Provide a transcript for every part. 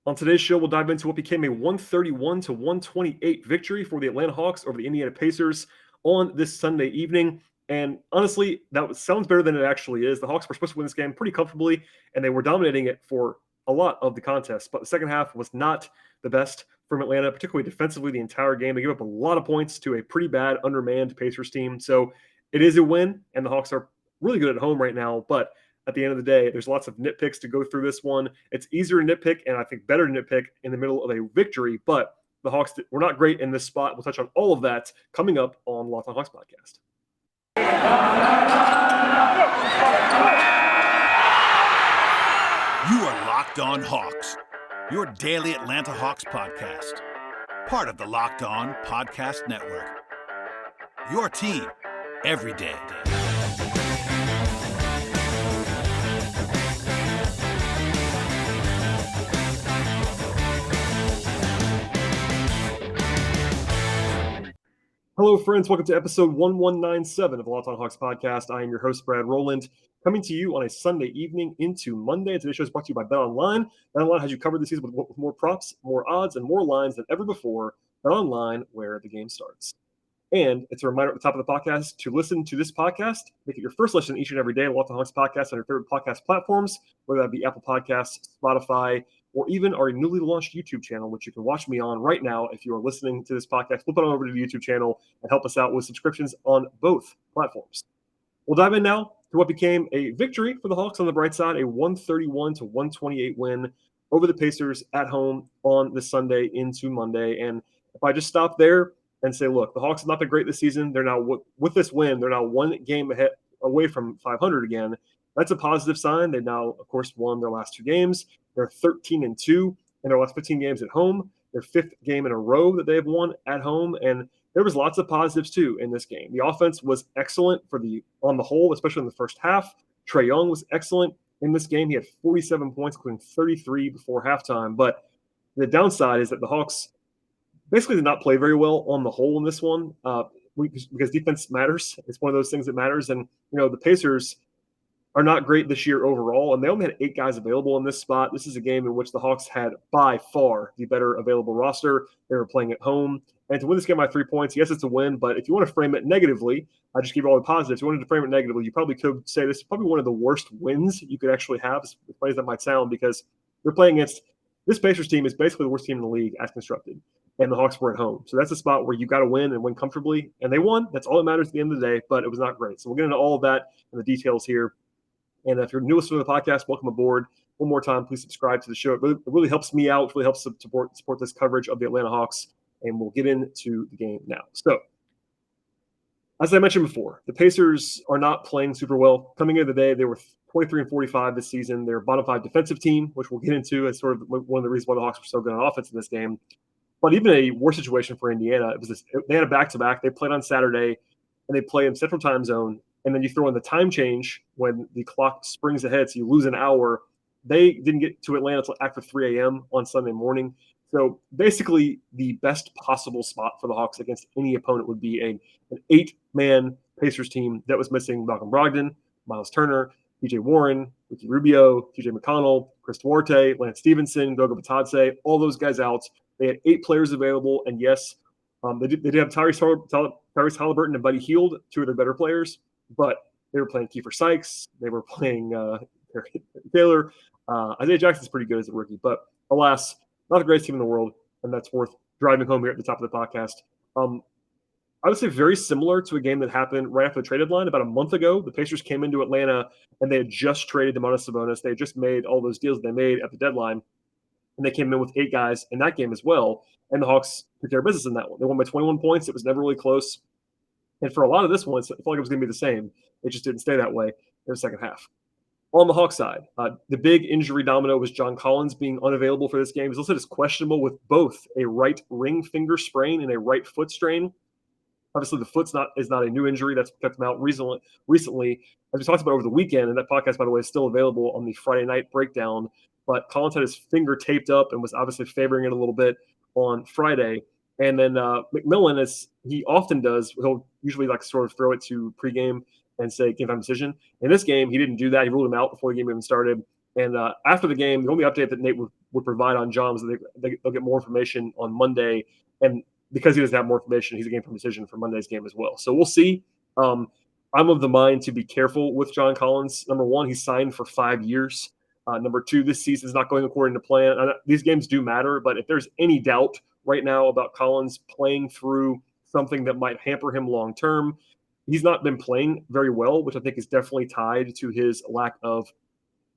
On today's show, we'll dive into what became a 131-128 victory for the Atlanta Hawks over the Indiana Pacers on this Sunday evening. And honestly, sounds better than it actually is. The Hawks were supposed to win this game pretty comfortably, and they were dominating it for a lot of the contest. But the second half was not the best from Atlanta, particularly defensively the entire game. They gave up a lot of points to a pretty bad, undermanned Pacers team. So it is a win, and the Hawks are really good at home right now. But at the end of the day, there's lots of nitpicks to go through this one. It's easier to nitpick, and I think better to nitpick in the middle of a victory. But the Hawks were not great in this spot. We'll touch on all of that coming up on Locked On Hawks podcast. You are Locked On Hawks, your daily Atlanta Hawks podcast. Part of the Locked On Podcast Network. Your team every day. Hello, friends. Welcome to episode 1197 of the Locked On Hawks podcast. I am your host, Brad Rowland, coming to you on a Sunday evening into Monday. Today's show is brought to you by BetOnline. BetOnline has you covered this season with more props, more odds, and more lines than ever before. BetOnline, where the game starts. And it's a reminder at the top of the podcast to listen to this podcast. Make it your first listen each and every day. Locked On Hawks podcast on your favorite podcast platforms, whether that be Apple Podcasts, Spotify, or even our newly launched YouTube channel, which you can watch me on right now. If you are listening to this podcast, flip on over to the YouTube channel and help us out with subscriptions on both platforms. We'll dive in now to what became a victory for the Hawks on the bright side, a 131-128 win over the Pacers at home on this Sunday into Monday. And if I just stop there and say, look, the Hawks have not been great this season. They're now, with this win, they're now one game ahead away from 500 again. That's a positive sign. They've now, of course, won their last two games. They're 13-2 in their last 15 games at home. Their fifth game in a row that they have won at home. And there was lots of positives, too, in this game. The offense was excellent on the whole, especially in the first half. Trae Young was excellent in this game. He had 47 points, including 33 before halftime. But the downside is that the Hawks basically did not play very well on the whole in this one because defense matters. It's one of those things that matters. And, the Pacers are not great this year overall, and they only had 8 guys available in this spot. This is a game in which the Hawks had by far the better available roster. They were playing at home. And to win this game by 3 points, yes, it's a win, but if you want to frame it negatively, I just give you all the positives. If you wanted to frame it negatively, you probably could say this is probably one of the worst wins you could actually have, as funny as that might sound, because you're playing against this Pacers team is basically the worst team in the league as constructed, and the Hawks were at home. So that's a spot where you got to win and win comfortably, and they won. That's all that matters at the end of the day, but it was not great. So we'll get into all of that and the details here. And if you're newest to the podcast, welcome aboard. One more time, please subscribe to the show. It really helps me out. It really helps support this coverage of the Atlanta Hawks. And we'll get into the game now. So, as I mentioned before, the Pacers are not playing super well. Coming into the day, they were 23-45 this season. They're a bottom 5 defensive team, which we'll get into as sort of one of the reasons why the Hawks were so good on offense in this game. But even a worse situation for Indiana. They had a back-to-back. They played on Saturday, and they play in Central Time Zone. And then you throw in the time change when the clock springs ahead, so you lose an hour. They didn't get to Atlanta until after 3 a.m. on Sunday morning. So basically the best possible spot for the Hawks against any opponent would be an 8-man Pacers team that was missing Malcolm Brogdon, Miles Turner, T.J. Warren, Ricky Rubio, T.J. McConnell, Chris Duarte, Lance Stevenson, Goga Batadze, all those guys out. They had 8 players available, and yes, they did have Tyrese Halliburton and Buddy Hield, 2 of their better players. But they were playing Kiefer Sykes. They were playing Taylor. Isaiah Jackson's pretty good as a rookie. But alas, not the greatest team in the world, and that's worth driving home here at the top of the podcast. I would say very similar to a game that happened right after the trade deadline. About a month ago, the Pacers came into Atlanta, and they had just traded Domantas Sabonis. They had just made all those deals they made at the deadline, and they came in with 8 guys in that game as well. And the Hawks took care of business in that one. They won by 21 points. It was never really close. And for a lot of this one, it felt like it was going to be the same. It just didn't stay that way in the second half. On the Hawks side, the big injury domino was John Collins being unavailable for this game. He's listed as questionable with both a right ring finger sprain and a right foot strain. Obviously, the foot's is not a new injury. That's kept him out recently. As we talked about over the weekend, and that podcast, by the way, is still available on the Friday night breakdown. But Collins had his finger taped up and was obviously favoring it a little bit on Friday. And then McMillan, as he often does, he'll usually sort of throw it to pregame and say game time decision. In this game, he didn't do that. He ruled him out before the game even started. And after the game, the only update that Nate would provide on Johns. They'll get more information on Monday, and because he doesn't have more information, he's a game from decision for Monday's game as well. So we'll see. I'm of the mind to be careful with John Collins. Number one, he's signed for 5 years. Number two, this season is not going according to plan. These games do matter, but if there's any doubt right now about Collins playing through something that might hamper him long term, he's not been playing very well, which I think is definitely tied to his lack of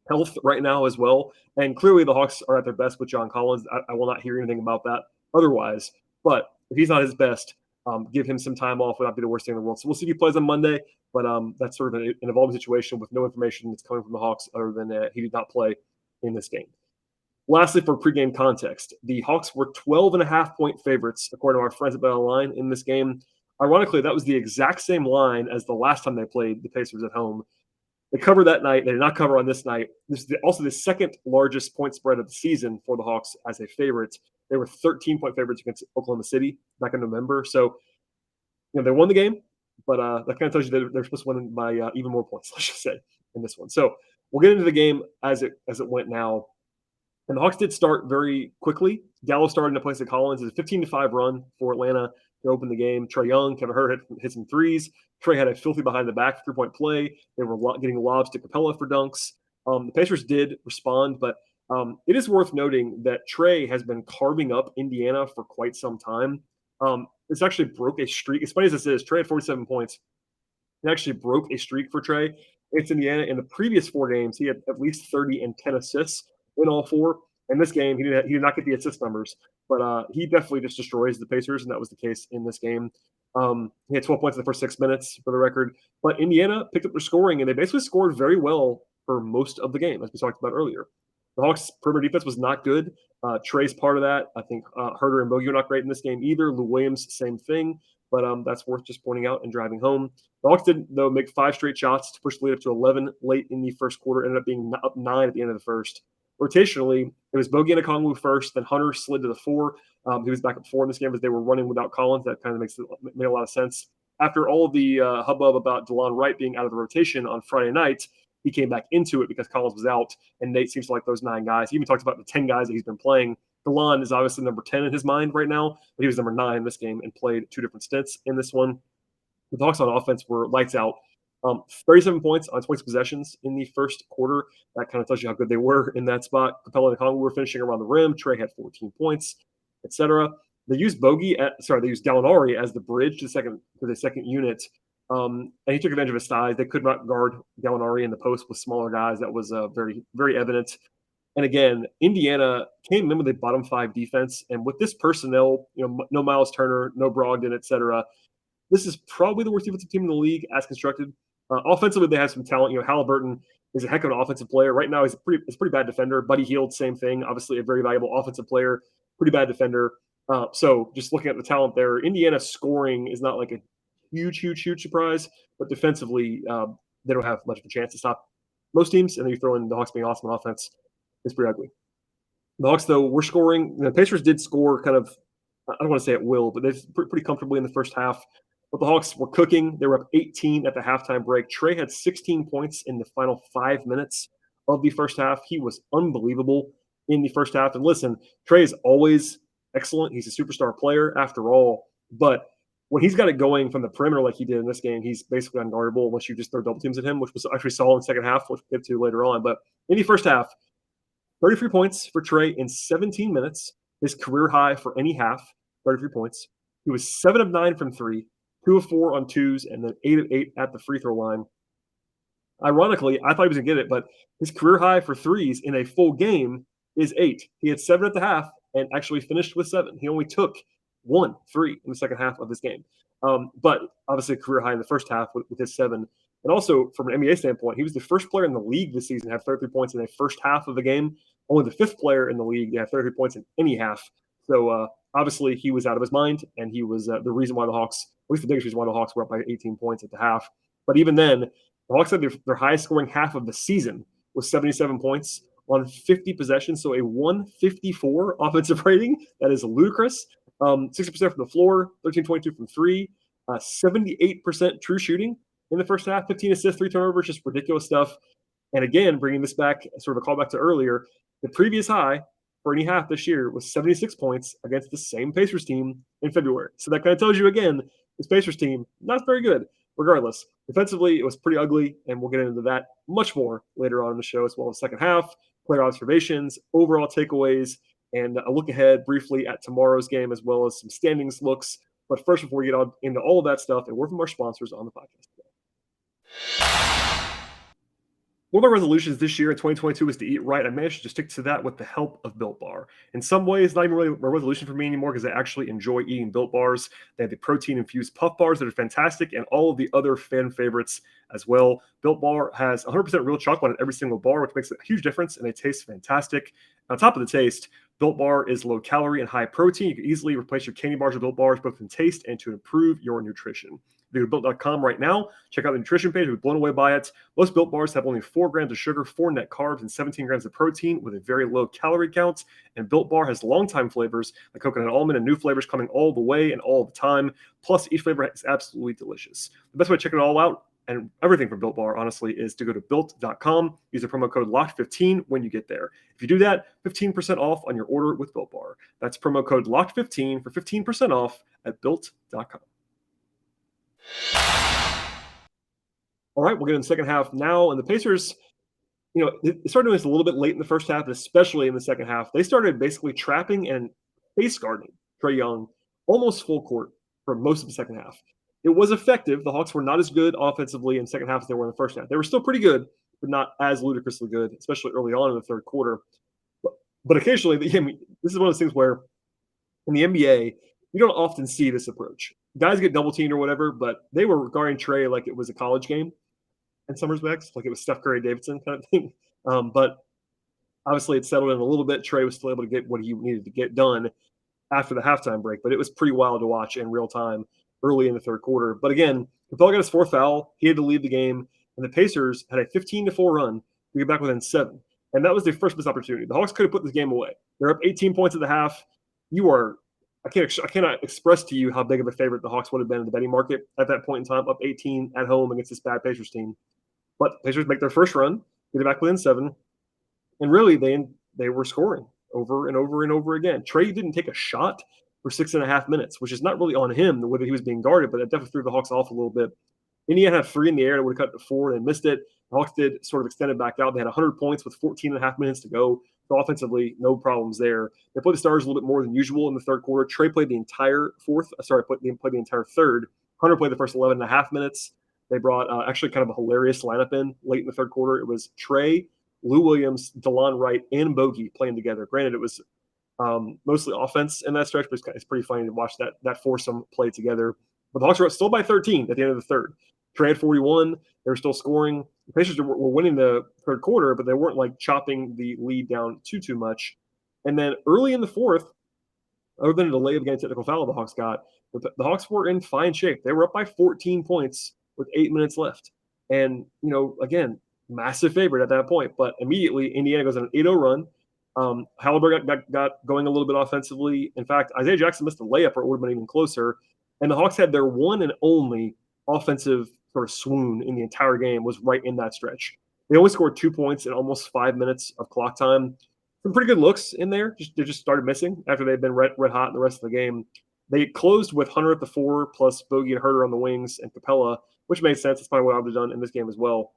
health right now as well. And clearly the Hawks are at their best with John Collins. I will not hear anything about that otherwise. But if he's not his best, give him some time off would not be the worst thing in the world. So we'll see if he plays on Monday. But that's sort of an evolving situation with no information that's coming from the Hawks other than he did not play in this game. Lastly, for pregame context, the Hawks were 12.5-point favorites, according to our friends at BetOnline, in this game. Ironically, that was the exact same line as the last time they played the Pacers at home. They covered that night. They did not cover on this night. This is also the second largest point spread of the season for the Hawks as a favorite. They were 13-point favorites against Oklahoma City back in November. So, they won the game, but that kind of tells you that they're supposed to win by even more points, let's just say, in this one. So we'll get into the game as it went now. And the Hawks did start very quickly. Gallo started in the place of Collins. It's a 15-5 run for Atlanta to open the game. Trae Young, Kevin Hurt hit some threes. Trae had a filthy behind the back three-point play. They were getting lobs to Capella for dunks. The Pacers did respond, but it is worth noting that Trae has been carving up Indiana for quite some time. This actually broke a streak. As funny as this is, Trae had 47 points. It actually broke a streak for Trae. It's Indiana. In the previous 4 games, he had at least 30 and 10 assists in all 4. In this game, he did not get the assist numbers, but he definitely just destroys the Pacers, and that was the case in this game. He had 12 points in the first 6 minutes, for the record. But Indiana picked up their scoring, and they basically scored very well for most of the game, as we talked about earlier. The Hawks' perimeter defense was not good. Trae's part of that. I think Herter and Bogey were not great in this game either. Lou Williams, same thing. But that's worth just pointing out and driving home. The Hawks did, though, make 5 straight shots to push the lead up to 11 late in the first quarter. Ended up being up 9 at the end of the first. Rotationally, it was Bogey and Okongwu first, then Hunter slid to the 4. He was back at 4 in this game as they were running without Collins. That kind of made a lot of sense. After all of the hubbub about DeLon Wright being out of the rotation on Friday night, he came back into it because Collins was out, and Nate seems to like those 9 guys. He even talked about the 10 guys that he's been playing. DeLon is obviously number 10 in his mind right now, but he was number 9 in this game and played 2 different stints in this one. The Hawks on offense were lights out. 37 points on 20 possessions in the first quarter. That kind of tells you how good they were in that spot. Capella and Okongwu were finishing around the rim. Trae had 14 points, etc. They used they used Gallinari as the bridge to the second unit. And he took advantage of his size. They could not guard Gallinari in the post with smaller guys. That was very, very evident. And again, Indiana came in with a bottom 5 defense. And with this personnel, no Miles Turner, no Brogdon, etc., this is probably the worst defensive team in the league as constructed. Offensively, they have some talent. Halliburton is a heck of an offensive player. Right now, he's a pretty bad defender. Buddy Hield, same thing. Obviously, a very valuable offensive player, pretty bad defender. So just looking at the talent there, Indiana scoring is not like a huge surprise, but defensively, they don't have much of a chance to stop most teams. And then you throw in the Hawks being awesome on offense. It's pretty ugly. The Hawks, though, were scoring. The Pacers did score kind of, I don't want to say at will, but they pretty comfortably in the first half. But the Hawks were cooking. They were up 18 at the halftime break. Trae had 16 points in the final 5 minutes of the first half. He was unbelievable in the first half. And listen, Trae is always excellent. He's a superstar player after all. But when he's got it going from the perimeter like he did in this game, he's basically unguardable unless you just throw double teams at him, which was actually saw in the second half, which we'll get to later on. But in the first half, 33 points for Trae in 17 minutes, his career high for any half, 33 points. He was 7 of 9 from 3. 2 of 4 on 2s, and then 8 of 8 at the free throw line. Ironically, I thought he was going to get it, but his career high for 3s in a full game is 8. He had 7 at the half and actually finished with 7. He only took 1 3 in the second half of this game. But obviously a career high in the first half with his 7. And also from an NBA standpoint, he was the first player in the league this season to have 33 points in the first half of the game. Only the 5th player in the league to have 33 points in any half. So obviously he was out of his mind, and he was the reason why the Hawks, at least the biggest reason why the Hawks were up by 18 points at the half. But even then, the Hawks had their highest scoring half of the season was 77 points on 50 possessions, so a 154 offensive rating. That is ludicrous. 60% from the floor, 13-22 from 3, 78% true shooting in the first half, 15 assists, 3 turnovers, just ridiculous stuff. And again, bringing this back, sort of a callback to earlier, the previous high for any half this year was 76 points against the same Pacers team in February. So that kind of tells you again, this Pacers team, not very good. Regardless, defensively, it was pretty ugly, and we'll get into that much more later on in the show, as well as second half, player observations, overall takeaways, and a look ahead briefly at tomorrow's game, as well as some standings looks. But first, before we get on into all of that stuff, a word from our sponsors on the podcast today. One of my resolutions this year in 2022 was to eat right. I managed to stick to that with the help of Built Bar. In some ways, not even really a resolution for me anymore because I actually enjoy eating Built Bars. They have the protein-infused puff bars that are fantastic and all of the other fan favorites as well. Built Bar has 100% real chocolate in every single bar, which makes a huge difference, and they taste fantastic. On top of the taste, Built Bar is low calorie and high protein. You can easily replace your candy bars with Built Bars, both in taste and to improve your nutrition. If you go to Built.com right now, check out the nutrition page. We're blown away by it. Most Built Bars have only 4 grams of sugar, 4 net carbs, and 17 grams of protein with a very low calorie count. And Built Bar has longtime flavors like coconut almond and new flavors coming all the way and all the time. Plus, each flavor is absolutely delicious. The best way to check it all out and everything from Built Bar, honestly, is to go to Built.com. Use the promo code LOCKED15 when you get there. If you do that, 15% off on your order with Built Bar. That's promo code LOCKED15 for 15% off at Built.com. All right, we'll get in the second half now. And the Pacers, they started doing this a little bit late in the first half, but especially in the second half. They started basically trapping and face guarding Trae Young almost full court for most of the second half. It was effective. The Hawks were not as good offensively in the second half as they were in the first half. They were still pretty good, but not as ludicrously good, especially early on in the third quarter. But occasionally, this is one of those things where in the NBA, you don't often see this approach. Guys get double teamed or whatever, but they were guarding Trae like it was a college game in some respects, like it was Steph Curry Davidson kind of thing. But obviously, it settled in a little bit. Trae was still able to get what he needed to get done after the halftime break, but it was pretty wild to watch in real time early in the third quarter. But again, Capella got his 4th foul. He had to leave the game, and the Pacers had a 15-4 run to get back within 7. And that was their first missed opportunity. The Hawks could have put this game away. They're up 18 points at the half. I cannot express to you how big of a favorite the Hawks would have been in the betting market at that point in time, up 18 at home against this bad Pacers team. But the Pacers make their first run, get it back within 7, and really they were scoring over and over and over again. Trae didn't take a shot for 6.5 minutes, which is not really on him, whether he was being guarded, but that definitely threw the Hawks off a little bit. Indiana had 3 in the air that would have cut to 4 and missed it. The Hawks did sort of extend it back out. They had 100 points with 14.5 minutes to go. So offensively, no problems there. They played the Stars a little bit more than usual in the third quarter. Trae played the entire played the entire third. Hunter played the first 11.5 minutes. They brought actually kind of a hilarious lineup in late in the third quarter. It was Trae, Lou Williams, DeLon Wright, and Bogey playing together. Granted, it was mostly offense in that stretch, but it's pretty funny to watch that foursome play together. But the Hawks were still by 13 at the end of the third. Trae had 41. They were still scoring. The Pacers were winning the third quarter, but they weren't like chopping the lead down too much. And then early in the fourth, other than a delay of getting a technical foul the Hawks got, the Hawks were in fine shape. They were up by 14 points with 8 minutes left. And, again, massive favorite at that point. But immediately, Indiana goes on an 8-0 run. Halliburton got going a little bit offensively. In fact, Isaiah Jackson missed a layup or it would have been even closer. And the Hawks had their one and only offensive sort of swoon in the entire game was right in that stretch. They only scored 2 points in almost 5 minutes of clock time. Some pretty good looks in there. They just started missing after they'd been red hot in the rest of the game. They closed with Hunter at the 4, plus Bogey and Herter on the wings and Capella, which made sense. That's probably what I would have done in this game as well.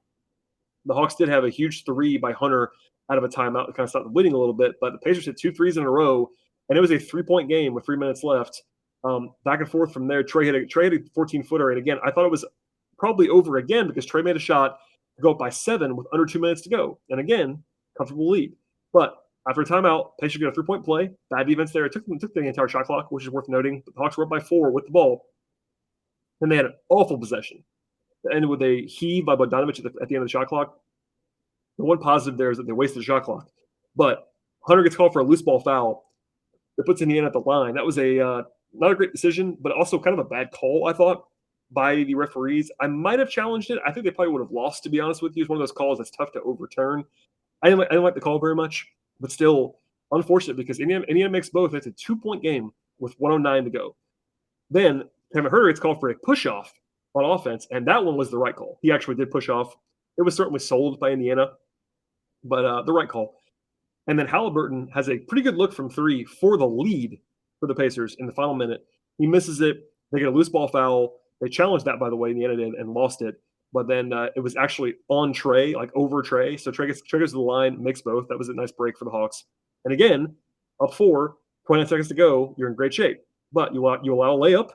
The Hawks did have a huge 3 by Hunter out of a timeout to kind of stop the bleeding a little bit, but the Pacers hit 2 threes in a row, and it was a 3-point game with 3 minutes left. Back and forth from there. Trae hit a 14-footer, and again, I thought it was probably over again because Trae made a shot to go up by 7 with under 2 minutes to go. And again, comfortable lead. But after a timeout, Pacers get a 3-point play. Bad defense there. It took the entire shot clock, which is worth noting. But the Hawks were up by 4 with the ball. And they had an awful possession. It ended with a heave by Bogdanovich at the end of the shot clock. The one positive there is that they wasted the shot clock. But Hunter gets called for a loose ball foul. It puts Indiana at the line. That was not a great decision, but also kind of a bad call, I thought, by the referees. I might have challenged it. I think they probably would have lost, to be honest with you. It's one of those calls that's tough to overturn. I didn't like the call very much, but still unfortunate because Indiana makes both. It's a 2-point game with 109 to go. Then Kevin Herter gets called for a push-off on offense, and that one was the right call. He actually did push off. It was certainly sold by Indiana, but the right call. And then Halliburton has a pretty good look from three for the lead for the Pacers in the final minute. He misses it. They get a loose ball foul. They challenged that, by the way, in the end and lost it. But then it was actually on Trae, like over Trae. So Trae goes to the line, makes both. That was a nice break for the Hawks. And again, up 4, 29 seconds to go, you're in great shape. But you allow a layup.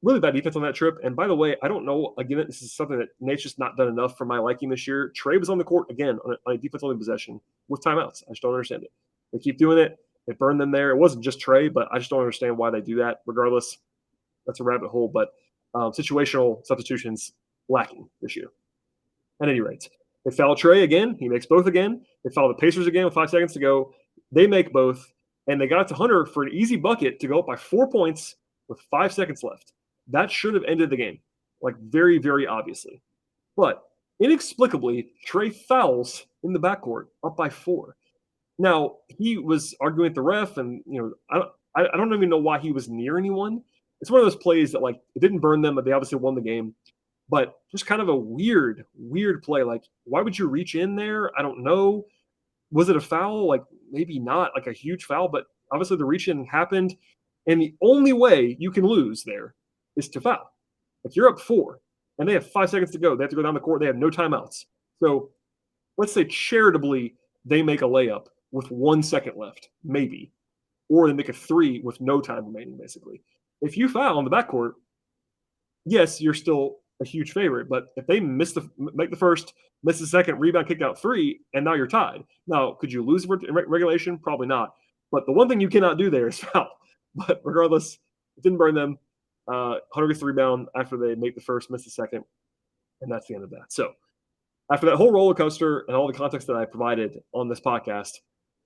Really bad defense on that trip. And by the way, I don't know. Again, this is something that Nate's just not done enough for my liking this year. Trae was on the court again on a defense-only possession with timeouts. I just don't understand it. They keep doing it. They burn them there. It wasn't just Trae, but I just don't understand why they do that. Regardless, that's a rabbit hole. But situational substitutions lacking this year. At any rate, they foul Trae again. He makes both again. They foul the Pacers again with 5 seconds to go. They make both. And they got to Hunter for an easy bucket to go up by 4 points with 5 seconds left. That should have ended the game, like very, very obviously. But inexplicably, Trae fouls in the backcourt up by 4. Now, he was arguing with the ref, and I don't even know why he was near anyone. It's one of those plays that, like, it didn't burn them, but they obviously won the game. But just kind of a weird play. Like, why would you reach in there? I don't know. Was it a foul? Like, maybe not, like a huge foul, but obviously the reach in happened. And the only way you can lose there is to foul. Like, you're up 4, and they have 5 seconds to go. They have to go down the court. They have no timeouts. So let's say charitably they make a layup with 1 second left, maybe, or they make a 3 with no time remaining, basically. If you foul in the backcourt, yes, you're still a huge favorite. But if they make the first, miss the second, rebound, kick out 3, and now you're tied. Now, could you lose in regulation? Probably not. But the one thing you cannot do there is foul. But regardless, it didn't burn them. Hunter gets the rebound after they make the first, miss the second, and that's the end of that. So after that whole roller coaster and all the context that I provided on this podcast,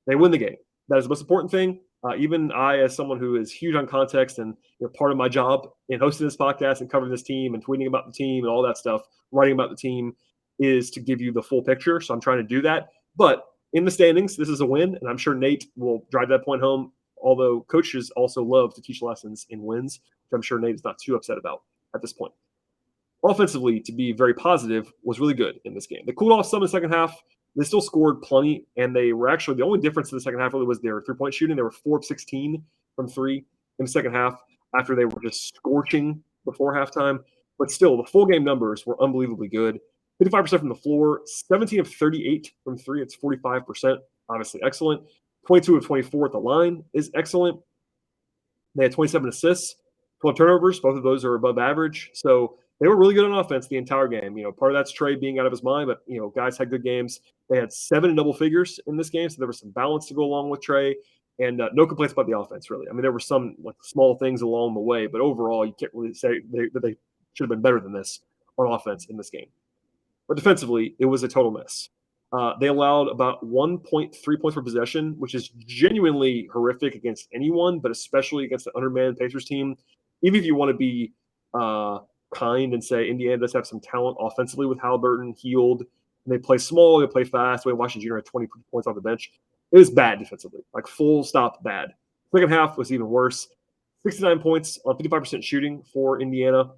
they win the game. That is the most important thing. Even I, as someone who is huge on context and part of my job in hosting this podcast and covering this team and tweeting about the team and all that stuff, writing about the team, is to give you the full picture. So I'm trying to do that. But in the standings, this is a win, and I'm sure Nate will drive that point home, although coaches also love to teach lessons in wins, which I'm sure Nate is not too upset about at this point. Offensively, to be very positive, was really good in this game. They cooled off some in the second half. They still scored plenty, and they were actually, the only difference in the second half really was their three-point shooting. They were 4 of 16 from 3 in the second half after they were just scorching before halftime. But still, the full game numbers were unbelievably good. 55% from the floor, 17 of 38 from 3. It's 45%, obviously excellent. 22 of 24 at the line is excellent. They had 27 assists, 12 turnovers. Both of those are above average. So they were really good on offense the entire game. Part of that's Trae being out of his mind, but, guys had good games. They had 7 in double figures in this game, so there was some balance to go along with Trae, and no complaints about the offense, really. I mean, there were some small things along the way, but overall, you can't really say that they should have been better than this on offense in this game. But defensively, it was a total mess. They allowed about 1.3 points per possession, which is genuinely horrific against anyone, but especially against the undermanned Pacers team. Even if you want to be kind and say Indiana does have some talent offensively with Halliburton, Healed, and they play small, they play fast. Wayne Washington Jr. had 20 points off the bench. It was bad defensively, like full stop bad. Second half was even worse. 69 points on 55% shooting for Indiana.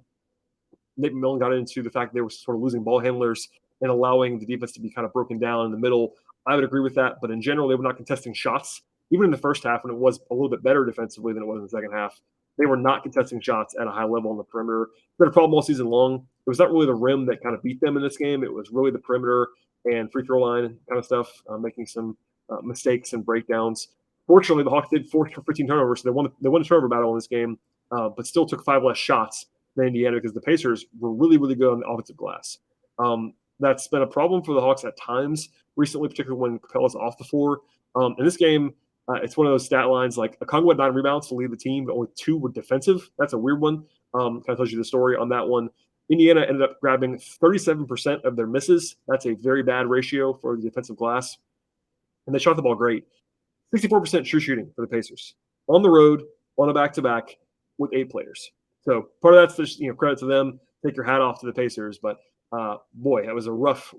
Nate McMillan got into the fact they were sort of losing ball handlers and allowing the defense to be kind of broken down in the middle. I would agree with that, but in general, they were not contesting shots. Even in the first half, when it was a little bit better defensively than it was in the second half, they were not contesting shots at a high level on the perimeter. It's been a problem all season long. It was not really the rim that kind of beat them in this game. It was really the perimeter and free throw line kind of stuff, making some mistakes and breakdowns. Fortunately, the Hawks did 4 for 15 turnovers, so they won the turnover battle in this game, but still took 5 less shots than Indiana because the Pacers were really, really good on the offensive glass. That's been a problem for the Hawks at times recently, particularly when Capella's off the floor. In this game, it's one of those stat lines like Okongwu had 9 rebounds to lead the team, but only 2 were defensive. That's a weird one. Kind of tells you the story on that one. Indiana ended up grabbing 37% of their misses. That's a very bad ratio for the defensive glass. And they shot the ball great. 64% true shooting for the Pacers. On the road, on a back-to-back with 8 players. So part of that's just credit to them. Take your hat off to the Pacers. But, boy, that was a rough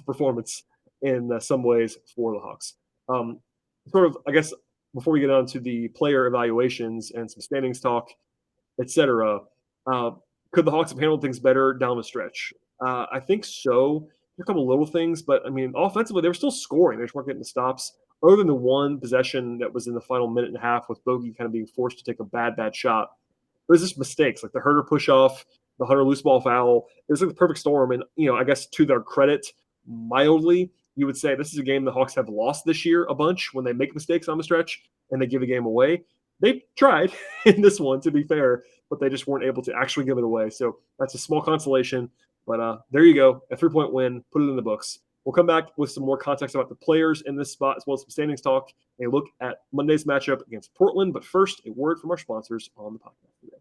performance in some ways for the Hawks. Sort of, I guess, before we get on to the player evaluations and some standings talk, etc., could the Hawks have handled things better down the stretch? I think so. A couple little things, but, I mean, offensively, they were still scoring. They just weren't getting the stops. other than the one possession that was in the final minute and a half with Bogey kind of being forced to take a bad shot, it was just mistakes like the Herter push off, the Hunter loose ball foul. It was like the perfect storm. And, I guess to their credit, mildly, you would say this is a game the Hawks have lost this year a bunch when they make mistakes on the stretch and they give a game away. They tried in this one, to be fair, but they just weren't able to actually give it away. So that's a small consolation. But there you go, a 3-point win, put it in the books. We'll come back with some more context about the players in this spot, as well as some standings talk, and a look at Monday's matchup against Portland. But first, a word from our sponsors on the podcast today.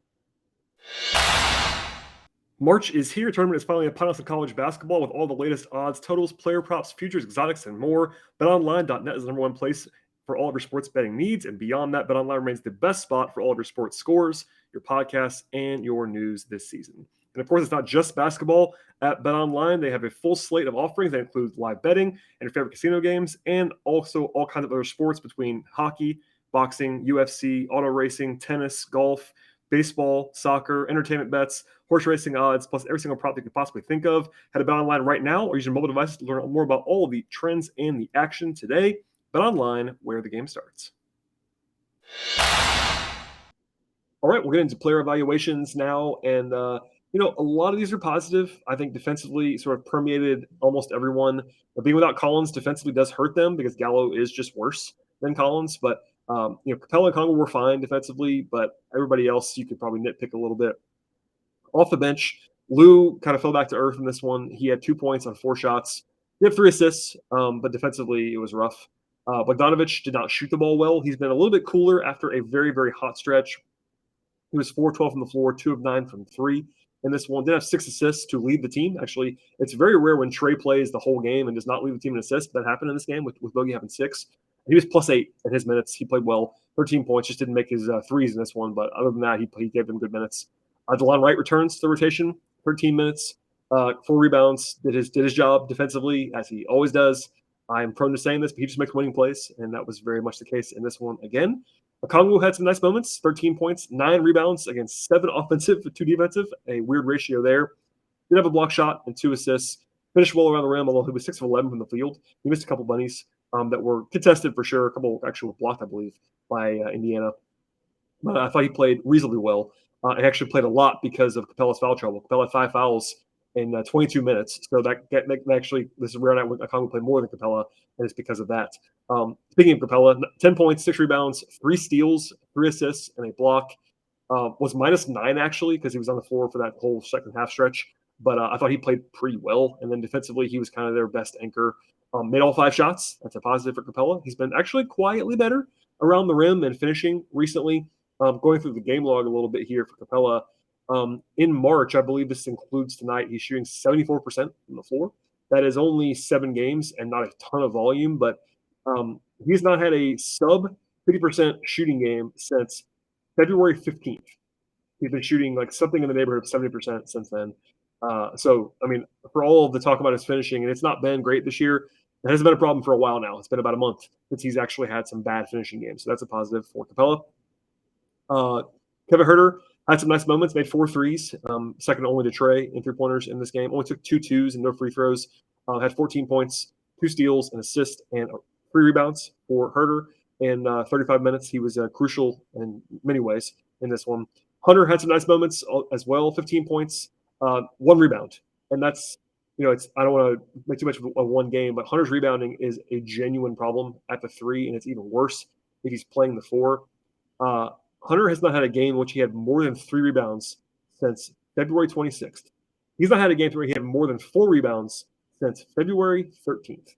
March is here. Tournament is finally upon us in college basketball with all the latest odds, totals, player props, futures, exotics, and more. BetOnline.net is the number one place for all of your sports betting needs. And beyond that, BetOnline remains the best spot for all of your sports scores, your podcasts, and your news this season. And of course, it's not just basketball. At BetOnline, they have a full slate of offerings that includes live betting and your favorite casino games, and also all kinds of other sports between hockey, boxing, UFC, auto racing, tennis, golf, baseball, soccer, entertainment bets, horse racing odds, plus every single prop you could possibly think of. Head to BetOnline right now or use your mobile device to learn more about all of the trends and the action today. BetOnline, where the game starts. All right, we'll get into player evaluations now. And, a lot of these are positive. I think defensively sort of permeated almost everyone. But being without Collins defensively does hurt them because Gallo is just worse than Collins. But, Capella and Congo were fine defensively, but everybody else you could probably nitpick a little bit. Off the bench, Lou kind of fell back to earth in this one. He had 2 points on 4 shots. He had 3 assists, but defensively it was rough. Bogdanovic did not shoot the ball well. He's been a little bit cooler after a very, very hot stretch. He was 4-12 from the floor, 2 of 9 from 3 in this one. Did have 6 assists to lead the team. Actually, it's very rare when Trae plays the whole game and does not lead the team in assists. That happened in this game with Bogey having 6. He was +8 in his minutes. He played well. 13 points, just didn't make his threes in this one. But other than that, he gave them good minutes. DeLon Wright returns to the rotation, 13 minutes, 4 rebounds, did his job defensively, as he always does. I'm prone to saying this, but he just makes winning plays, and that was very much the case in this one again. Okongwu had some nice moments, 13 points, 9 rebounds against 7 offensive, 2 defensive, a weird ratio there. Did have a block shot and 2 assists. Finished well around the rim, although he was 6 of 11 from the field. He missed a couple bunnies that were contested for sure. A couple actually were blocked, I believe, by Indiana. But I thought he played reasonably well. He actually played a lot because of Capella's foul trouble. Capella had 5 fouls in 22 minutes. So that actually, this is rare night when Okongwu played more than Capella, and it's because of that. Speaking of Capella, 10 points, 6 rebounds, 3 steals, 3 assists, and a block. Was -9 actually because he was on the floor for that whole second half stretch. But I thought he played pretty well. And then defensively, he was kind of their best anchor. Made all 5 shots. That's a positive for Capella. He's been actually quietly better around the rim and finishing recently. Going through the game log a little bit here for Capella. In March, I believe this includes tonight, he's shooting 74% from the floor. That is only 7 games and not a ton of volume, but he's not had a sub 50% shooting game since February 15th. He's been shooting like something in the neighborhood of 70% since then. So, I mean, for all of the talk about his finishing, and it's not been great this year, it hasn't been a problem for a while now. It's been about a month since he's actually had some bad finishing games. So that's a positive for Capella. Kevin Huerter had some nice moments, made 4 threes, second only to Trae in 3-pointers in this game. Only took 2 twos and no free throws. Had 14 points, 2 steals, an assist, and 3 rebounds for Huerter. In 35 minutes, he was crucial in many ways in this one. Hunter had some nice moments as well, 15 points, 1 rebound. And that's, I don't want to make too much of a one game, but Hunter's rebounding is a genuine problem at the 3, and it's even worse if he's playing the 4. Hunter has not had a game in which he had more than 3 rebounds since February 26th. He's not had a game where he had more than 4 rebounds since February 13th.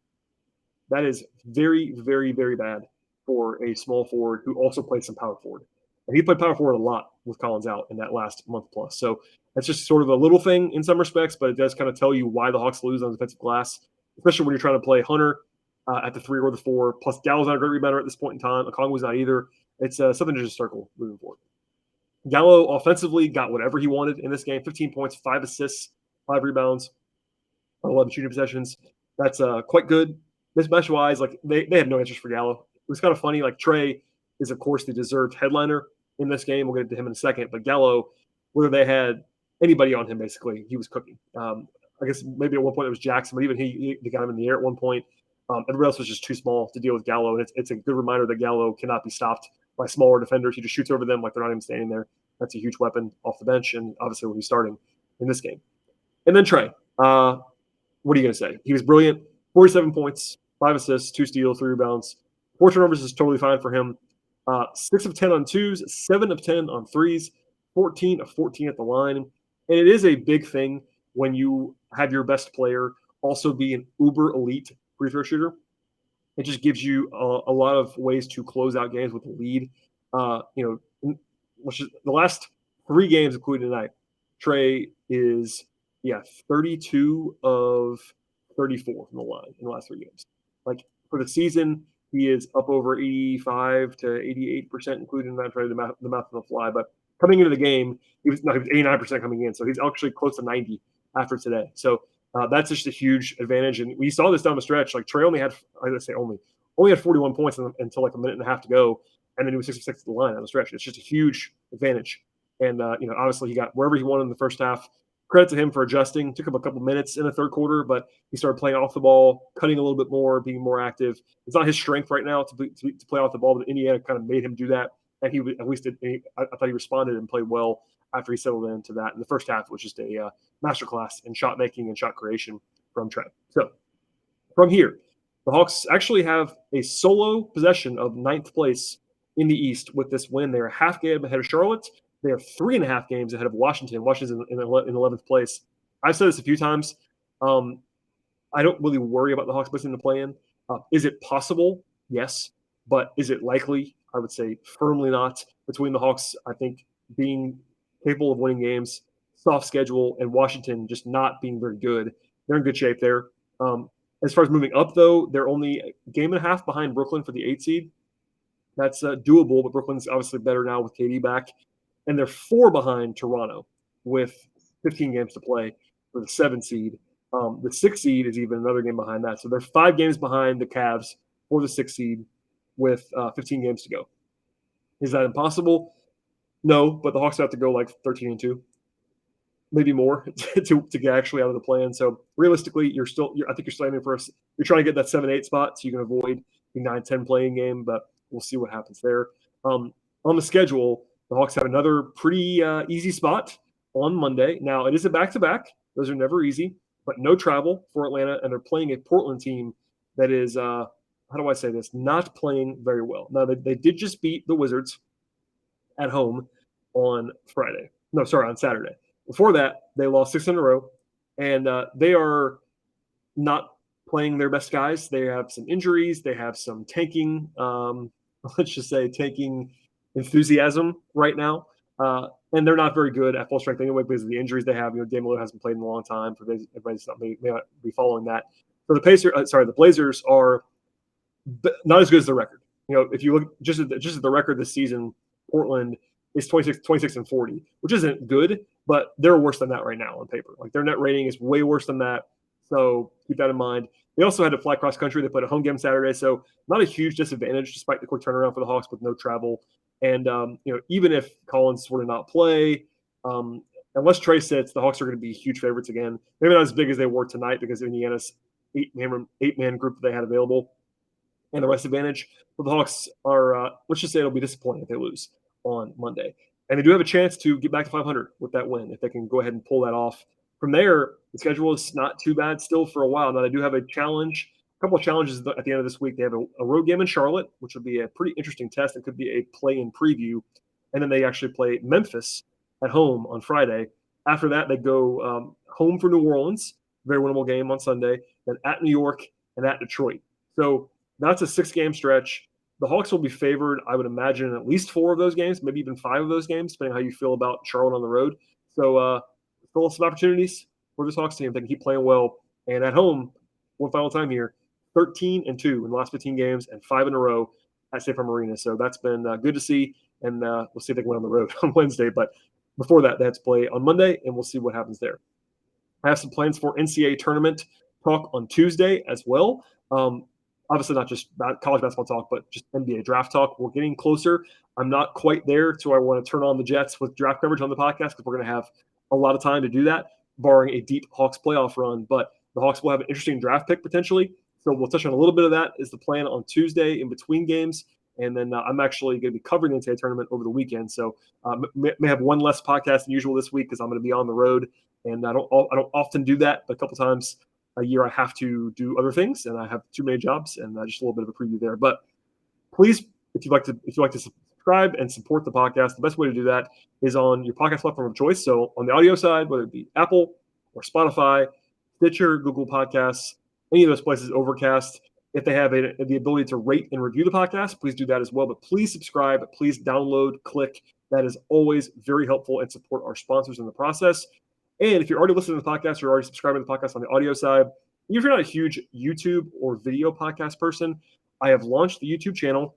That is very, very, very bad for a small forward who also played some power forward. And he played power forward a lot with Collins out in that last month plus. So that's just sort of a little thing in some respects, but it does kind of tell you why the Hawks lose on defensive glass, especially when you're trying to play Hunter at the 3 or the 4. Plus, Gallo's not a great rebounder at this point in time. Okongwu's not either. It's something to just circle moving forward. Gallo offensively got whatever he wanted in this game. 15 points, 5 assists, 5 rebounds, 11 shooting possessions. That's quite good. Mismatch-wise, like they had no answers for Gallo. It was kind of funny. Like Trae is, of course, the deserved headliner in this game. We'll get to him in a second. But Gallo, whether they had anybody on him, basically, he was cooking. I guess maybe at one point it was Jackson, but even he got him in the air at one point. Everybody else was just too small to deal with Gallo, and it's a good reminder that Gallo cannot be stopped by smaller defenders. He just shoots over them like they're not even standing there. That's a huge weapon off the bench, and obviously when he's starting in this game. And then Trae, what are you going to say? He was brilliant, 47 points, 5 assists, 2 steals, 3 rebounds. 4 turnovers is totally fine for him. 6 of 10 on twos, 7 of 10 on threes, 14 of 14 at the line. And it is a big thing when you have your best player also be an uber elite free throw shooter. It just gives you a lot of ways to close out games with a lead. Which is the last 3 games, including tonight, Trae is 32 of 34 from the line in the last 3 games. Like for the season, he is up over 85 to 88%, including that the math on the fly. But coming into the game, he was 89% coming in, so he's actually close to 90 after today. So that's just a huge advantage, and we saw this down the stretch. Like Trae only had 41 points until like a minute and a half to go, and then he was 6 of 6 at the line on the stretch. It's just a huge advantage, and obviously he got wherever he wanted in the first half. Credit to him for adjusting. Took him a couple minutes in the third quarter, but he started playing off the ball, cutting a little bit more, being more active. It's not his strength right now to play off the ball, but Indiana kind of made him do that. And he at least I thought he responded and played well after he settled into that. In the first half, it was just a masterclass in shot making and shot creation from Trae. So from here, the Hawks actually have a solo possession of 9th place in the East with this win. They're a half game ahead of Charlotte. They are 3.5 games ahead of Washington. Washington's in 11th place. I've said this a few times. I don't really worry about the Hawks missing the play-in. Is it possible? Yes. But is it likely? I would say firmly not. Between the Hawks, I think, being capable of winning games, soft schedule, and Washington just not being very good, they're in good shape there. As far as moving up, though, they're only a game and a half behind Brooklyn for the 8 seed. That's doable, but Brooklyn's obviously better now with KD back. And they're 4 behind Toronto with 15 games to play for the 7 seed. The 6 seed is even another game behind that. So they're 5 games behind the Cavs for the 6 seed with 15 games to go. Is that impossible? No, but the Hawks have to go like 13-2, maybe more to get actually out of the play-in. So realistically, I think you're still aiming for us. You're trying to get that 7-8 spot so you can avoid the 9-10 playing game, but we'll see what happens there. On the schedule, the Hawks have another pretty easy spot on Monday. Now, it is a back-to-back. Those are never easy, but no travel for Atlanta, and they're playing a Portland team that is, how do I say this, not playing very well. Now, they did just beat the Wizards at home on Saturday. Before that, they lost 6 in a row, and they are not playing their best guys. They have some injuries. They have some tanking, let's just say tanking enthusiasm right now. And they're not very good at full strength anyway because of the injuries they have. Dame Lillard hasn't played in a long time. For everybody's may not be following that. So the Blazers are not as good as the record. If you look just at the record this season, Portland is 26-40, which isn't good, but they're worse than that right now on paper. Like their net rating is way worse than that. So keep that in mind. They also had to fly cross country. They played a home game Saturday, so not a huge disadvantage despite the quick turnaround for the Hawks with no travel. And even if Collins were to not play, unless Trae sits, the Hawks are going to be huge favorites again. Maybe not as big as they were tonight because of Indiana's eight-man group that they had available and the rest advantage. But the Hawks are, let's just say it'll be disappointing if they lose on Monday. And they do have a chance to get back to 500 with that win if they can go ahead and pull that off. From there, the schedule is not too bad still for a while. Now, they do have a couple of challenges at the end of this week. They have a road game in Charlotte, which will be a pretty interesting test. It could be a play-in preview. And then they actually play Memphis at home on Friday. After that, they go home for New Orleans, very winnable game on Sunday, then at New York and at Detroit. So that's a 6-game stretch. The Hawks will be favored, I would imagine, in at least 4 of those games, maybe even 5 of those games, depending on how you feel about Charlotte on the road. So still some opportunities for this Hawks team. They can keep playing well. And at home, one final time here, 13-2 in the last 15 games and 5 in a row at State Farm Arena. So that's been good to see. And we'll see if they can win on the road on Wednesday. But before that, they have to play on Monday, and we'll see what happens there. I have some plans for NCAA tournament talk on Tuesday as well. Obviously, not just college basketball talk, but just NBA draft talk. We're getting closer. I'm not quite there, so I want to turn on the Jets with draft coverage on the podcast because we're going to have a lot of time to do that, barring a deep Hawks playoff run. But the Hawks will have an interesting draft pick potentially So we'll touch on a little bit of that is the plan on Tuesday in between games. And then I'm actually going to be covering the NCAA tournament over the weekend. So may have one less podcast than usual this week because I'm going to be on the road. And I don't often do that, but a couple times a year I have to do other things, and I have too many jobs, and just a little bit of a preview there. But please, if you'd like to subscribe and support the podcast, the best way to do that is on your podcast platform of choice. So on the audio side, whether it be Apple or Spotify, Stitcher, Google Podcasts, any of those places, Overcast. If they have the ability to rate and review the podcast, please do that as well. But please subscribe, please download, click. That is always very helpful and support our sponsors in the process. And if you're already listening to the podcast, you're already subscribing to the podcast on the audio side. If you're not a huge YouTube or video podcast person, I have launched the YouTube channel.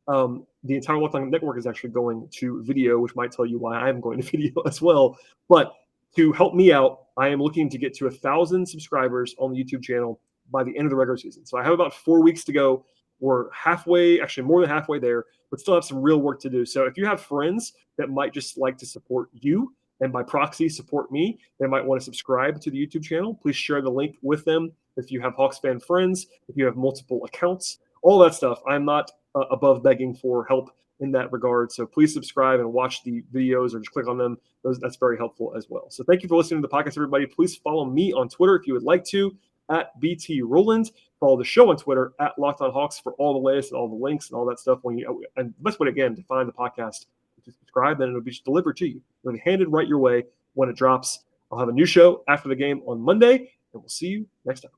The entire Locked On Network is actually going to video, which might tell you why I'm going to video as well. But to help me out, I am looking to get to 1,000 subscribers on the YouTube channel by the end of the regular season. So I have about 4 weeks to go. We're halfway, actually more than halfway there, but still have some real work to do. So if you have friends that might just like to support you and by proxy support me, they might want to subscribe to the YouTube channel. Please share the link with them. If you have Hawks fan friends, if you have multiple accounts, all that stuff. I'm not above begging for help in that regard. So please subscribe and watch the videos or just click on them. That's very helpful as well. So thank you for listening to the podcast, everybody. Please follow me on Twitter if you would like to, at BT Rowland. Follow the show on Twitter at Locked On Hawks for all the latest and all the links and all that stuff. And the best way, again, to find the podcast is to subscribe, and it'll be delivered to you. It'll be handed right your way when it drops. I'll have a new show after the game on Monday, and we'll see you next time.